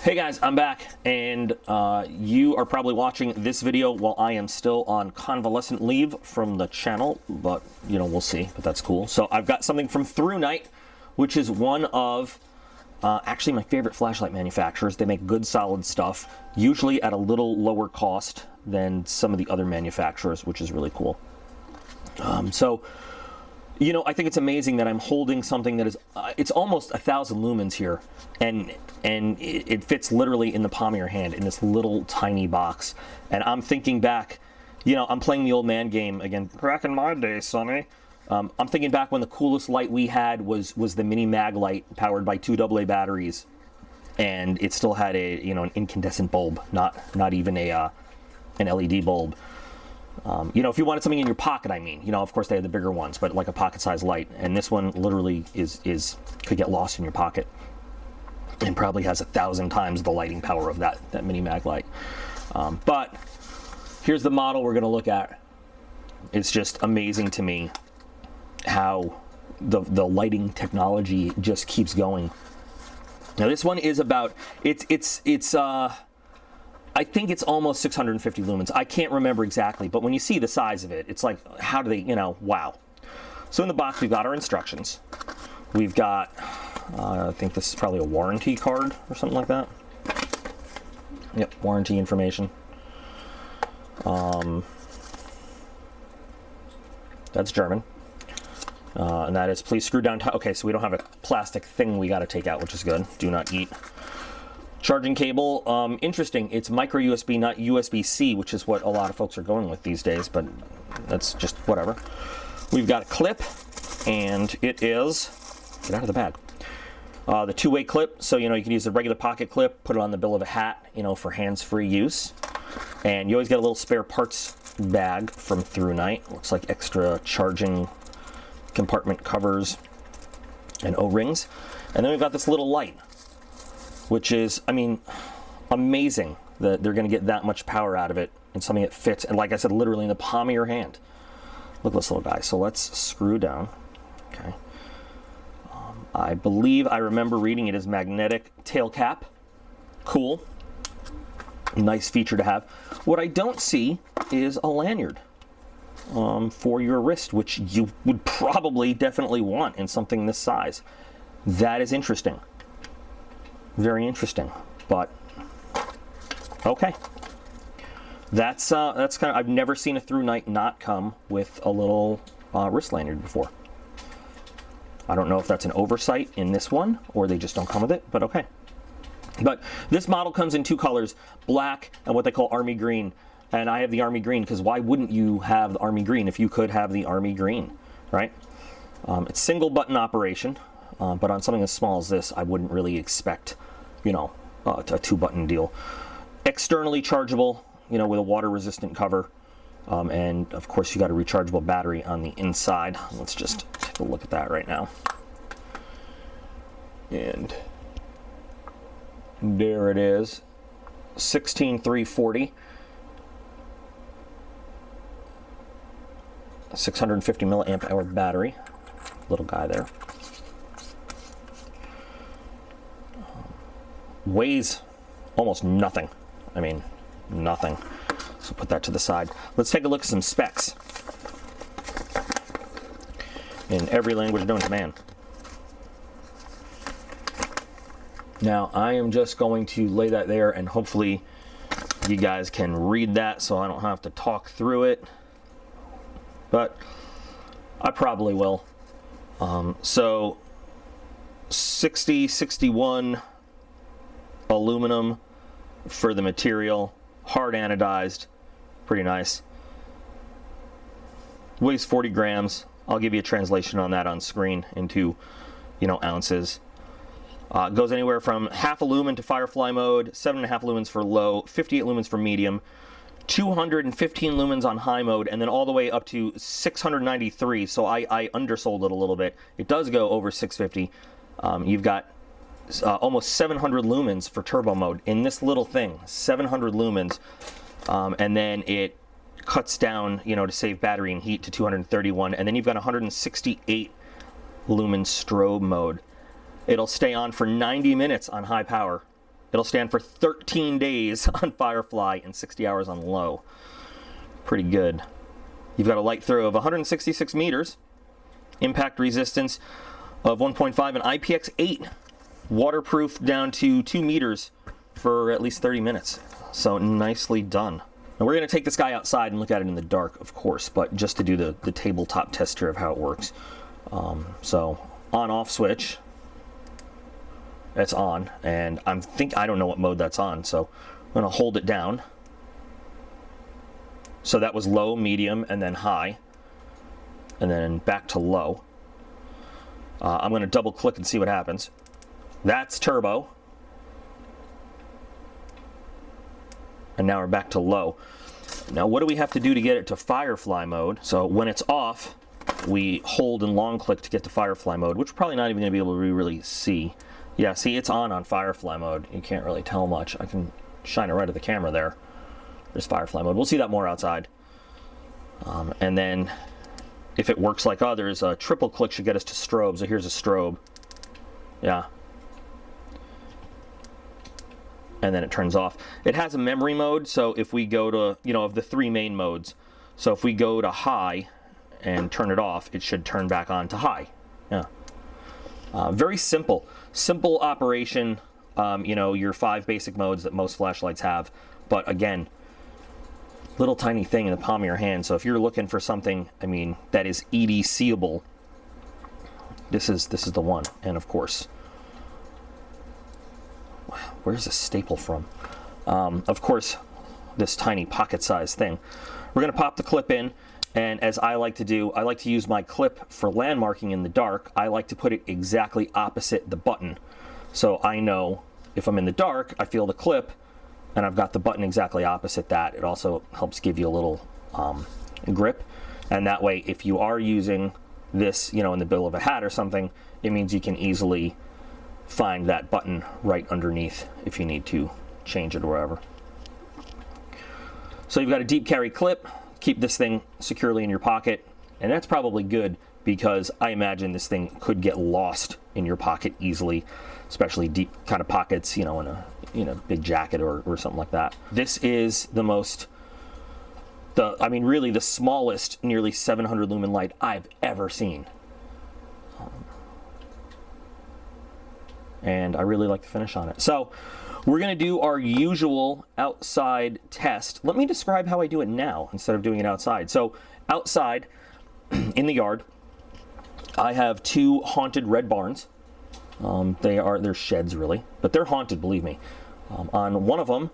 Hey guys, I'm back, and you are probably watching this video while I am still on convalescent leave from the channel, but, you know, we'll see, but that's cool. So I've got something from Thrunite, which is one of, actually my favorite flashlight manufacturers. They make good, solid stuff, usually at a little lower cost than some of the other manufacturers, which is really cool. You know, I think it's amazing that I'm holding something that is, it's almost 1,000 lumens here, and it fits literally in the palm of your hand in this little tiny box. And I'm thinking back, you know, I'm playing the old man game again. Back in my day, Sonny. I'm thinking back when the coolest light we had was the mini mag light powered by 2 AA batteries, and it still had a, you know, an incandescent bulb, not even an LED bulb. You know, if you wanted something in your pocket, I mean, you know, of course they had the bigger ones, but like a pocket-sized light. And this one literally could get lost in your pocket, and probably has 1,000 times the lighting power of that mini mag light. But here's the model we're going to look at. It's just amazing to me how the lighting technology just keeps going. Now this one is about I think it's almost 650 lumens. I can't remember exactly, but when you see the size of it, it's like, how do they, you know, wow. So in the box, we've got our instructions. We've got, I think this is probably a warranty card or something like that. Yep, warranty information. That's German. And that is, please screw down, okay, so we don't have a plastic thing we gotta take out, which is good. Do not eat. Charging cable, interesting. It's micro USB, not USB-C, which is what a lot of folks are going with these days, but that's just whatever. We've got a clip, and it is, get out of the bag, the two-way clip. So, you know, you can use the regular pocket clip, put it on the bill of a hat, you know, for hands-free use. And you always get a little spare parts bag from Thrunite. Looks like extra charging compartment covers and O-rings. And then we've got this little light, which is, I mean, amazing that they're going to get that much power out of it and something that fits, and like I said, literally in the palm of your hand. Look at this little guy. So let's screw down. Okay. I believe I remember reading it as magnetic tail cap. Cool. Nice feature to have. What I don't see is a lanyard for your wrist, which you would probably definitely want in something this size. That is interesting. Very interesting, but okay. That's kind of, I've never seen a Thrunite not come with a little wrist lanyard before. I don't know if that's an oversight in this one or they just don't come with it, but okay. But this model comes in two colors, black and what they call army green. And I have the army green because why wouldn't you have the army green if you could have the army green, right? It's single button operation. But on something as small as this, I wouldn't really expect, you know, a 2-button deal. Externally chargeable, you know, with a water-resistant cover. And, of course, you got a rechargeable battery on the inside. Let's just take a look at that right now. And there it is. 16340. 650 milliamp hour battery. Little guy there. Weighs almost nothing. I mean, nothing. So put that to the side. Let's take a look at some specs in every language known to man. Now, I am just going to lay that there, and hopefully you guys can read that so I don't have to talk through it. But I probably will. So 61 aluminum for the material, hard anodized, pretty nice. Weighs 40 grams. I'll give you a translation on that on screen into, you know, ounces. Goes anywhere from half a lumen to firefly mode, 7.5 lumens for low, 58 lumens for medium, 215 lumens on high mode, and then all the way up to 693. So I undersold it a little bit. It does go over 650. You've got almost 700 lumens for turbo mode in this little thing, 700 lumens, and then it cuts down, you know, to save battery and heat to 231, and then you've got 168 lumen strobe mode. It'll stay on for 90 minutes on high power, It'll stand for 13 days on Firefly and 60 hours on low. Pretty good. You've got a light throw of 166 meters, impact resistance of 1.5, and IPX8, waterproof down to 2 meters for at least 30 minutes. So nicely done. Now we're going to take this guy outside and look at it in the dark, of course, but just to do the tabletop test here of how it works. So on-off switch, it's on, and I don't know what mode that's on, so I'm going to hold it down. So that was low, medium, and then high, and then back to low. I'm going to double click and see what happens. That's turbo. And now we're back to low. Now what do we have to do to get it to Firefly mode? So when it's off, we hold and long click to get to Firefly mode, which we're probably not even going to be able to really see. Yeah, see, it's on Firefly mode. You can't really tell much. I can shine it right at the camera there. There's Firefly mode. We'll see that more outside. And then if it works like others, a triple click should get us to strobe. So here's a strobe. Yeah. And then it turns off. It has a memory mode, so if we go to, of the 3 main modes, so if we go to high and turn it off, it should turn back on to high. Yeah. Very simple. Simple operation, your 5 basic modes that most flashlights have. But again, little tiny thing in the palm of your hand. So if you're looking for something, that is EDC-able, this is the one. And of course, where's the staple from? Of course, this tiny pocket-sized thing. We're going to pop the clip in, and as I like to do, I like to use my clip for landmarking in the dark. I like to put it exactly opposite the button. So I know if I'm in the dark, I feel the clip, and I've got the button exactly opposite that. It also helps give you a little grip, and that way, if you are using this, in the middle of a hat or something, it means you can easily find that button right underneath if you need to change it or whatever. So you've got a deep carry clip. Keep this thing securely in your pocket, and that's probably good because I imagine this thing could get lost in your pocket easily, especially deep kind of pockets, in a big jacket or something like that. This is really the smallest nearly 700 lumen light I've ever seen. And I really like the finish on it. So we're going to do our usual outside test. Let me describe how I do it now instead of doing it outside. So outside in the yard, I have 2 haunted red barns. They're sheds really, but they're haunted, believe me. On one of them,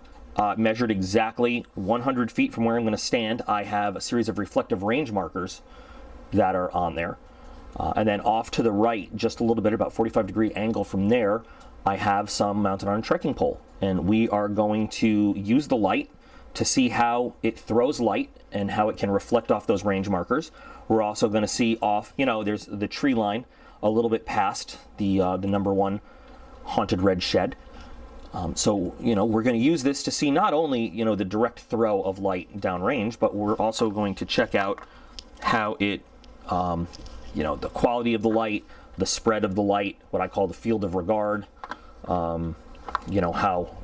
measured exactly 100 feet from where I'm going to stand, I have a series of reflective range markers that are on there. And then off to the right, just a little bit, about 45-degree angle from there, I have some mounted on a trekking pole. And we are going to use the light to see how it throws light and how it can reflect off those range markers. We're also going to see off, there's the tree line a little bit past the number 1 haunted red shed. So we're going to use this to see not only, the direct throw of light downrange, but we're also going to check out how it, the quality of the light, the spread of the light, what I call the field of regard, how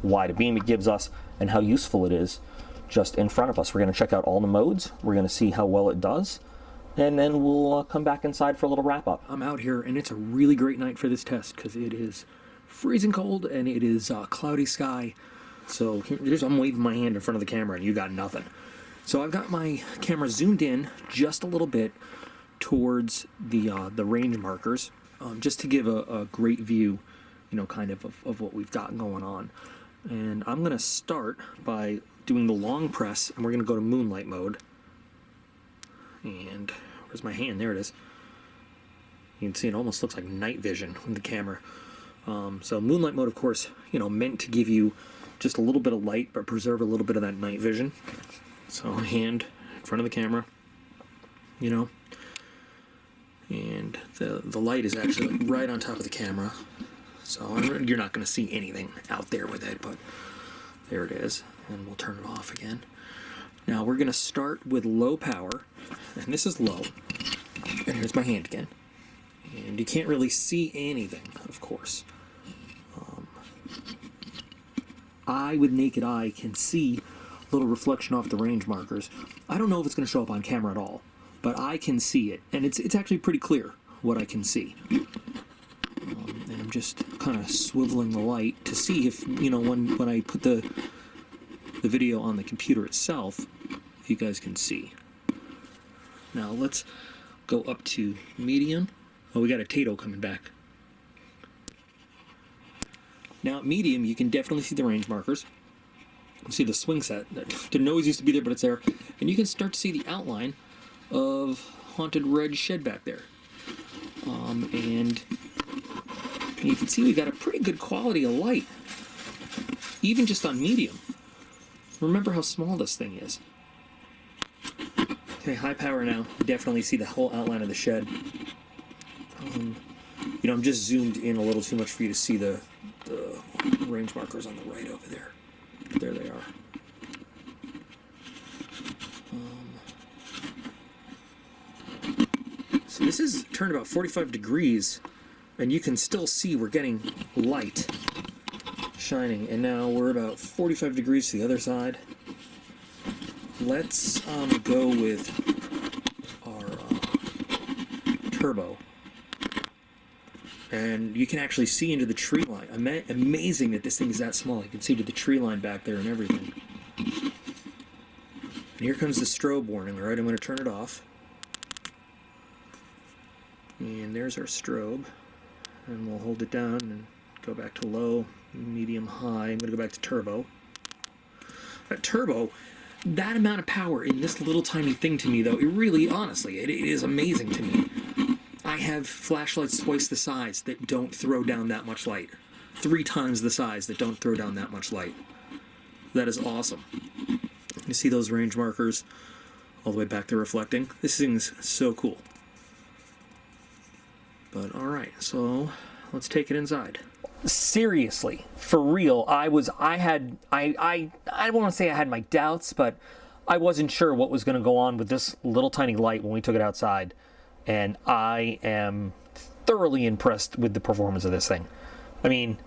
wide a beam it gives us, and how useful it is just in front of us. We're going to check out all the modes. We're going to see how well it does, and then we'll come back inside for a little wrap-up. I'm out here, and it's a really great night for this test because it is freezing cold, and it is cloudy sky. So I'm waving my hand in front of the camera, and you got nothing. So I've got my camera zoomed in just a little bit towards the range markers, just to give a great view, kind of what we've got going on. And I'm going to start by doing the long press, and we're going to go to moonlight mode. And where's my hand? There it is. You can see it almost looks like night vision with the camera. So moonlight mode, of course, meant to give you just a little bit of light, but preserve a little bit of that night vision. So hand in front of the camera, and the light is actually right on top of the camera. So you're not going to see anything out there with it, but there it is. And we'll turn it off again. Now we're going to start with low power, and this is low. And here's my hand again. And you can't really see anything, of course. I, with naked eye, can see a little reflection off the range markers. I don't know if it's going to show up on camera at all, but I can see it, and it's actually pretty clear what I can see. And I'm just kind of swiveling the light to see if, you know, when I put the video on the computer itself, if you guys can see. Now let's go up to medium. Oh, we got a Tato coming back. Now at medium, you can definitely see the range markers. You see the swing set. Didn't always used to be there, but it's there. And you can start to see the outline of Haunted Red Shed back there. And you can see we got a pretty good quality of light, even just on medium. Remember how small this thing is. Okay, high power now. Definitely see the whole outline of the shed. You know, I'm just zoomed in a little too much for you to see the range markers on the right over there. There they are. So this is turned about 45 degrees, and you can still see we're getting light shining. And now we're about 45 degrees to the other side. Let's go with our turbo. And you can actually see into the tree line. Amazing that this thing is that small. You can see to the tree line back there and everything. And here comes the strobe warning. All right, I'm going to turn it off. And there's our strobe. And we'll hold it down and go back to low, medium, high. I'm going to go back to turbo. That turbo, that amount of power in this little tiny thing to me, though, it really, honestly, it is amazing to me. I have flashlights twice the size that don't throw down that much light. 3 times the size that don't throw down that much light. That is awesome. You see those range markers all the way back there reflecting? This thing's so cool. But alright, so let's take it inside. Seriously, for real, I don't want to say I had my doubts, but I wasn't sure what was going to go on with this little tiny light when we took it outside. And I am thoroughly impressed with the performance of this thing. I mean,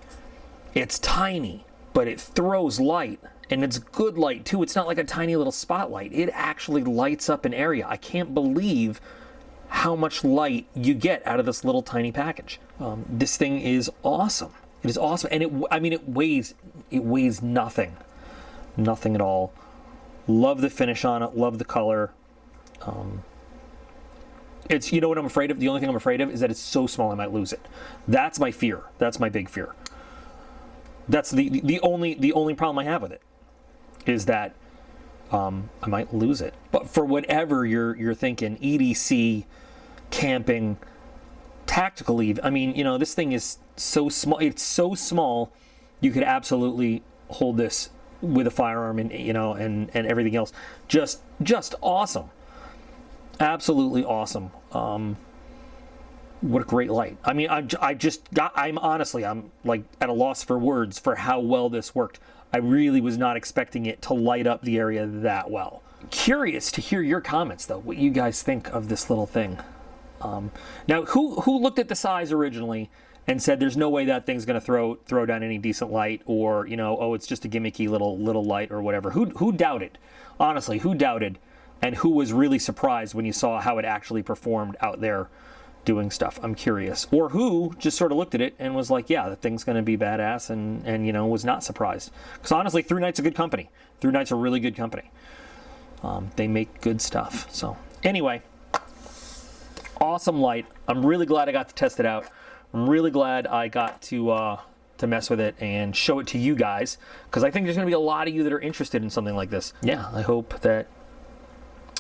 it's tiny, but it throws light, and it's good light too. It's not like a tiny little spotlight. It actually lights up an area. I can't believe how much light you get out of this little tiny package. This thing is awesome. It is awesome, and it weighs nothing at all. Love the finish on it. Love the color. It's, you know what I'm afraid of? The only thing I'm afraid of is that it's so small I might lose it. That's my fear. That's my big fear. That's the only problem I have with it, is that I might lose it. But for whatever you're thinking, EDC, camping, tactical eve, I mean, you know, this thing is so small. It's so small, you could absolutely hold this with a firearm and, you know, and everything else. Just awesome. Absolutely awesome. What a great light. I mean, I'm like at a loss for words for how well this worked. I really was not expecting it to light up the area that well. Curious to hear your comments, though, what you guys think of this little thing. Now, who looked at the size originally and said there's no way that thing's going to throw down any decent light, or, you know, oh, it's just a gimmicky little light or whatever? Who doubted? Honestly, who doubted? And who was really surprised when you saw how it actually performed out there doing stuff? I'm curious. Or who just sort of looked at it and was like, yeah, that thing's going to be badass, and you know, was not surprised. Because honestly, Thrunite's a good company. Thrunite's a really good company. They make good stuff. So anyway, awesome light. I'm really glad I got to test it out. I'm really glad I got to mess with it and show it to you guys, because I think there's going to be a lot of you that are interested in something like this. Yeah, I hope that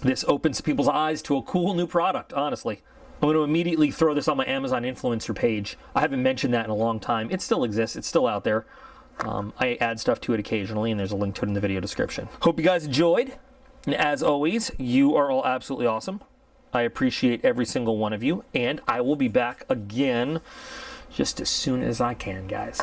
this opens people's eyes to a cool new product, honestly. I'm going to immediately throw this on my Amazon influencer page. I haven't mentioned that in a long time. It still exists. It's still out there. I add stuff to it occasionally, and there's a link to it in the video description. Hope you guys enjoyed. And as always, you are all absolutely awesome. I appreciate every single one of you, and I will be back again just as soon as I can, guys.